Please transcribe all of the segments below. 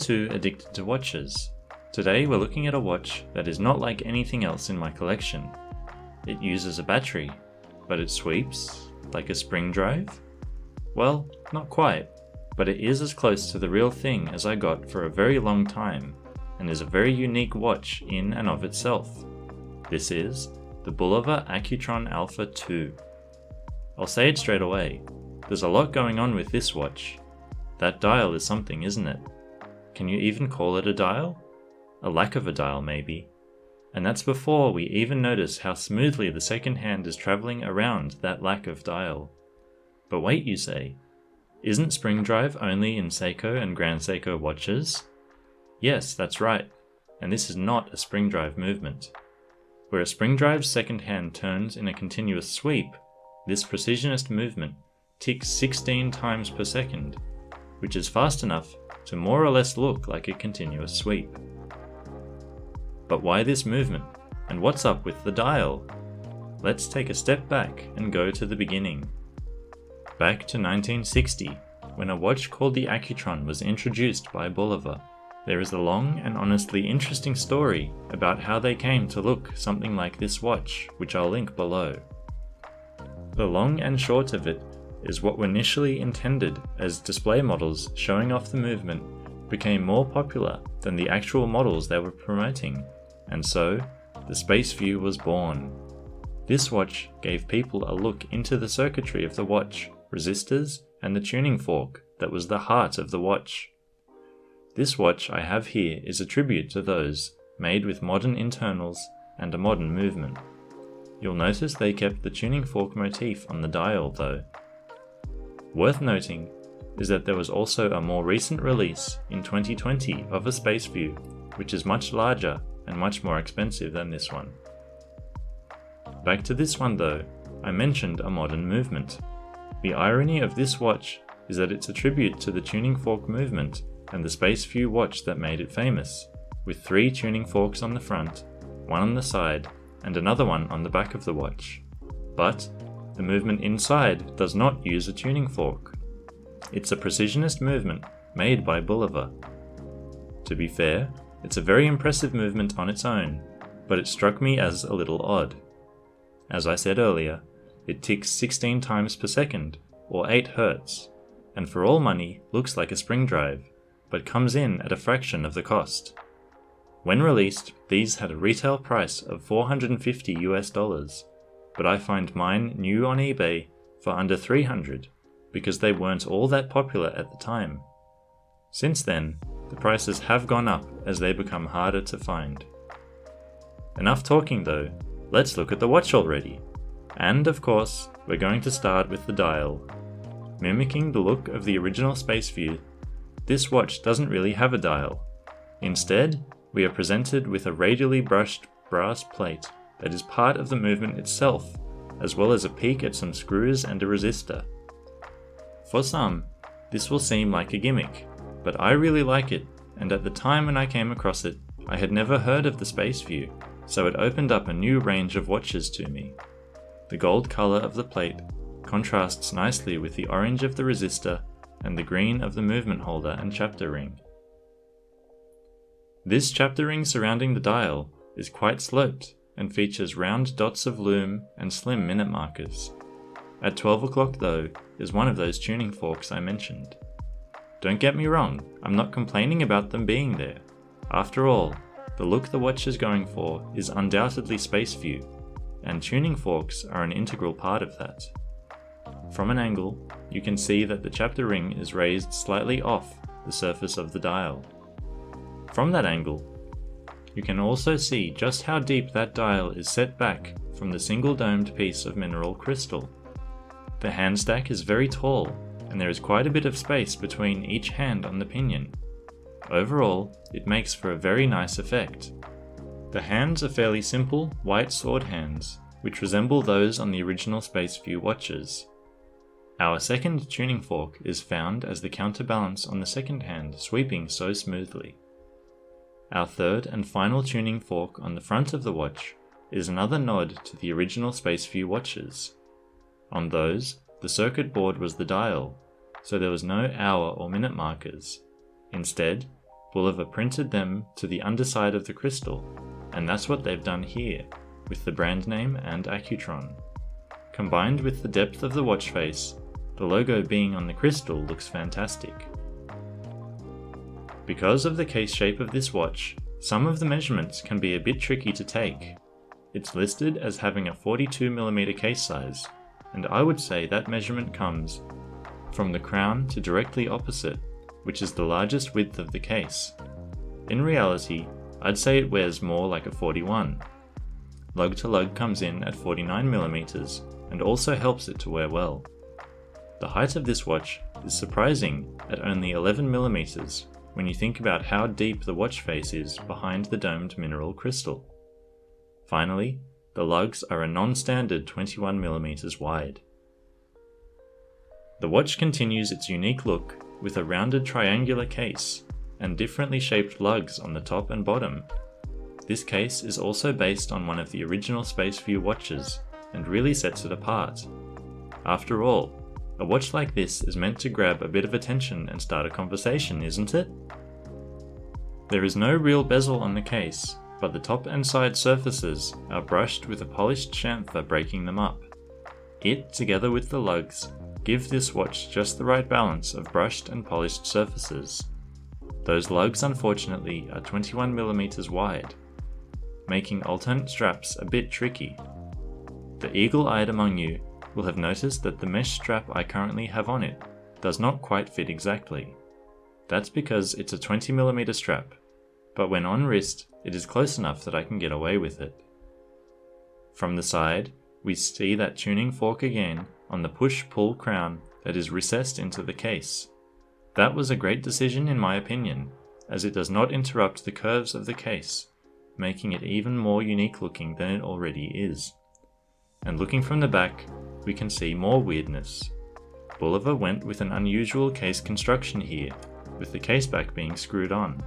too addicted to watches. Today we're looking at a watch that is not like anything else in my collection. It uses a battery, but it sweeps like a spring drive? Well, not quite, but it is as close to the real thing as I got for a very long time, and is a very unique watch in and of itself. This is the Bulova Accutron Alpha 2. I'll say it straight away, there's a lot going on with this watch. That dial is something, isn't it? Can you even call it a dial? A lack of a dial maybe. And that's before we even notice how smoothly the second hand is travelling around that lack of dial. But wait, you say, isn't spring drive only in Seiko and Grand Seiko watches? Yes, that's right, and this is not a spring drive movement. Where a spring drive's second hand turns in a continuous sweep, this precisionist movement ticks 16 times per second, which is fast enough to more or less look like a continuous sweep. But why this movement, and what's up with the dial? Let's take a step back and go to the beginning. Back to 1960, when a watch called the Accutron was introduced by Bulova. There is a long and honestly interesting story about how they came to look something like this watch, which I'll link below. The long and short of it is what were initially intended as display models showing off the movement became more popular than the actual models they were promoting, and so the Space View was born. This watch gave people a look into the circuitry of the watch, resistors, and the tuning fork that was the heart of the watch. This watch I have here is a tribute to those, made with modern internals and a modern movement. You'll notice they kept the tuning fork motif on the dial though. Worth noting is that there was also a more recent release in 2020 of a Space View, which is much larger and much more expensive than this one. Back to this one though, I mentioned a modern movement. The irony of this watch is that it's a tribute to the tuning fork movement and the Space View watch that made it famous, with 3 tuning forks on the front, 1 on the side, and another one on the back of the watch. But the movement inside does not use a tuning fork. It's a precisionist movement made by Bulova. To be fair, it's a very impressive movement on its own, but it struck me as a little odd. As I said earlier, it ticks 16 times per second, or 8 Hz, and for all money looks like a spring drive, but comes in at a fraction of the cost. When released, these had a retail price of $450 US, but I find mine new on eBay for under $300 because they weren't all that popular at the time. Since then, the prices have gone up as they become harder to find. Enough talking though, let's look at the watch already. And of course, we're going to start with the dial. Mimicking the look of the original Space View, this watch doesn't really have a dial. Instead, we are presented with a radially brushed brass plate that is part of the movement itself, as well as a peek at some screws and a resistor. For some, this will seem like a gimmick, but I really like it, and at the time when I came across it, I had never heard of the Space View, so it opened up a new range of watches to me. The gold colour of the plate contrasts nicely with the orange of the resistor and the green of the movement holder and chapter ring. This chapter ring surrounding the dial is quite sloped and features round dots of lume and slim minute markers. At 12 o'clock though is one of those tuning forks I mentioned. Don't get me wrong, I'm not complaining about them being there. After all, the look the watch is going for is undoubtedly Space View, and tuning forks are an integral part of that. From an angle, you can see that the chapter ring is raised slightly off the surface of the dial. From that angle, you can also see just how deep that dial is set back from the single domed piece of mineral crystal. The hand stack is very tall, and there is quite a bit of space between each hand on the pinion. Overall, it makes for a very nice effect. The hands are fairly simple, white sword hands, which resemble those on the original Space View watches. Our second tuning fork is found as the counterbalance on the second hand sweeping so smoothly. Our third and final tuning fork on the front of the watch is another nod to the original Space View watches. On those, the circuit board was the dial, so there was no hour or minute markers. Instead, Bulova printed them to the underside of the crystal, and that's what they've done here, with the brand name and Accutron. Combined with the depth of the watch face, the logo being on the crystal looks fantastic. Because of the case shape of this watch, some of the measurements can be a bit tricky to take. It's listed as having a 42mm case size, and I would say that measurement comes from the crown to directly opposite, which is the largest width of the case. In reality, I'd say it wears more like a 41. Lug to lug comes in at 49mm and also helps it to wear well. The height of this watch is surprising at only 11mm when you think about how deep the watch face is behind the domed mineral crystal. Finally, the lugs are a non-standard 21mm wide. The watch continues its unique look with a rounded triangular case and differently shaped lugs on the top and bottom. This case is also based on one of the original Spaceview watches and really sets it apart. After all, a watch like this is meant to grab a bit of attention and start a conversation, isn't it? There is no real bezel on the case, but the top and side surfaces are brushed with a polished chamfer breaking them up. It, together with the lugs, give this watch just the right balance of brushed and polished surfaces. Those lugs unfortunately are 21mm wide, making alternate straps a bit tricky. The eagle-eyed among you will have noticed that the mesh strap I currently have on it does not quite fit exactly. That's because it's a 20mm strap, but when on wrist it is close enough that I can get away with it. From the side, we see that tuning fork again on the push-pull crown that is recessed into the case. That was a great decision in my opinion, as it does not interrupt the curves of the case, making it even more unique looking than it already is. And looking from the back, we can see more weirdness. Bulova went with an unusual case construction here, with the case back being screwed on.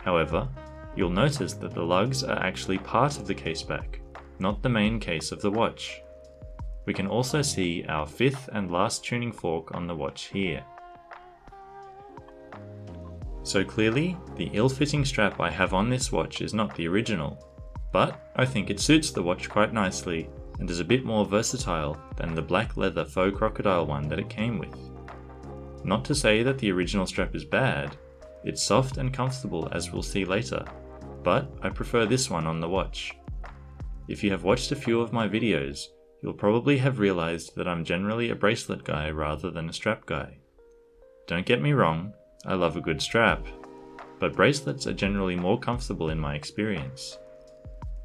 However, you'll notice that the lugs are actually part of the case back, not the main case of the watch. We can also see our fifth and last tuning fork on the watch here. So clearly, the ill-fitting strap I have on this watch is not the original, but I think it suits the watch quite nicely and is a bit more versatile than the black leather faux crocodile one that it came with. Not to say that the original strap is bad, it's soft and comfortable as we'll see later, but I prefer this one on the watch. If you have watched a few of my videos, you'll probably have realized that I'm generally a bracelet guy rather than a strap guy. Don't get me wrong, I love a good strap, but bracelets are generally more comfortable in my experience.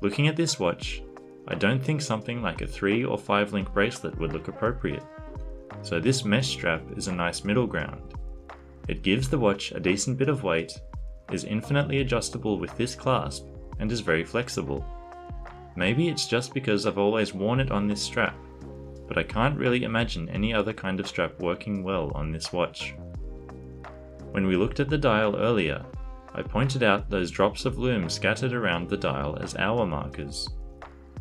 Looking at this watch, I don't think something like a 3 or 5 link bracelet would look appropriate, so this mesh strap is a nice middle ground. It gives the watch a decent bit of weight, is infinitely adjustable with this clasp, and is very flexible. Maybe it's just because I've always worn it on this strap, but I can't really imagine any other kind of strap working well on this watch. When we looked at the dial earlier, I pointed out those drops of lume scattered around the dial as hour markers.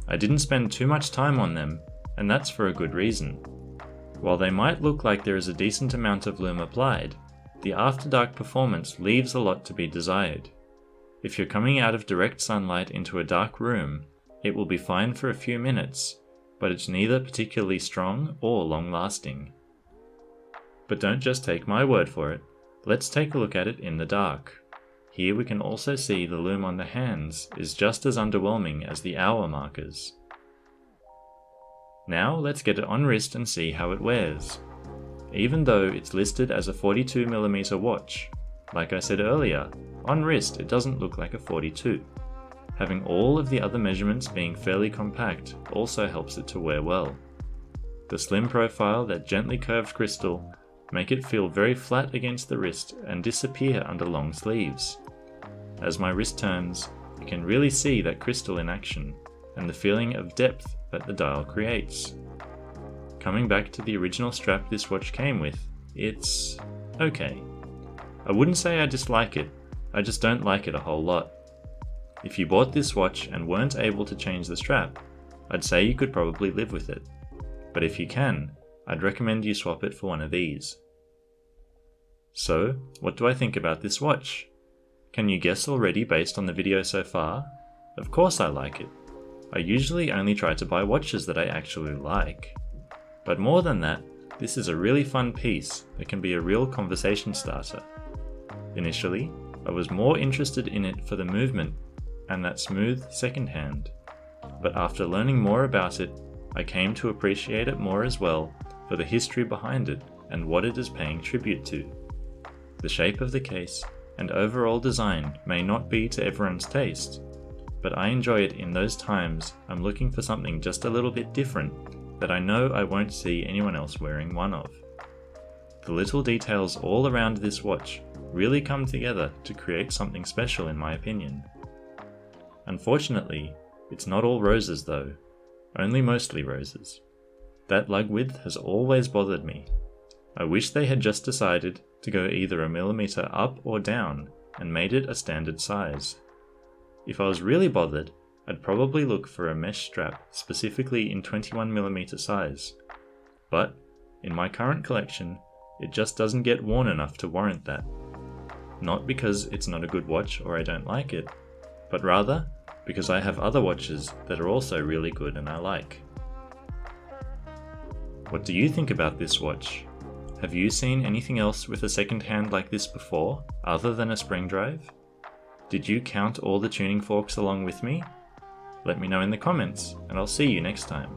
I didn't spend too much time on them, and that's for a good reason. While they might look like there is a decent amount of lume applied, the after dark performance leaves a lot to be desired. If you're coming out of direct sunlight into a dark room, it will be fine for a few minutes, but it's neither particularly strong or long-lasting. But don't just take my word for it, let's take a look at it in the dark. Here we can also see the lume on the hands is just as underwhelming as the hour markers. Now let's get it on wrist and see how it wears. Even though it's listed as a 42mm watch, like I said earlier, on wrist it doesn't look like a 42. Having all of the other measurements being fairly compact also helps it to wear well. The slim profile, that gently curved crystal, make it feel very flat against the wrist and disappear under long sleeves. As my wrist turns, you can really see that crystal in action, and the feeling of depth that the dial creates. Coming back to the original strap this watch came with, it's okay. I wouldn't say I dislike it, I just don't like it a whole lot. If you bought this watch and weren't able to change the strap, I'd say you could probably live with it. But if you can, I'd recommend you swap it for one of these. So, what do I think about this watch? Can you guess already based on the video so far? Of course I like it. I usually only try to buy watches that I actually like. But more than that, this is a really fun piece that can be a real conversation starter. Initially, I was more interested in it for the movement and that smooth second hand. But after learning more about it, I came to appreciate it more as well for the history behind it and what it is paying tribute to. The shape of the case and overall design may not be to everyone's taste, but I enjoy it in those times I'm looking for something just a little bit different that I know I won't see anyone else wearing one of. The little details all around this watch really come together to create something special in my opinion. Unfortunately, it's not all roses though, only mostly roses. That lug width has always bothered me. I wish they had just decided to go either a millimeter up or down and made it a standard size. If I was really bothered, I'd probably look for a mesh strap specifically in 21mm size. But, in my current collection, it just doesn't get worn enough to warrant that. Not because it's not a good watch or I don't like it, but rather because I have other watches that are also really good and I like. What do you think about this watch? Have you seen anything else with a second hand like this before, other than a spring drive? Did you count all the tuning forks along with me? Let me know in the comments, and I'll see you next time.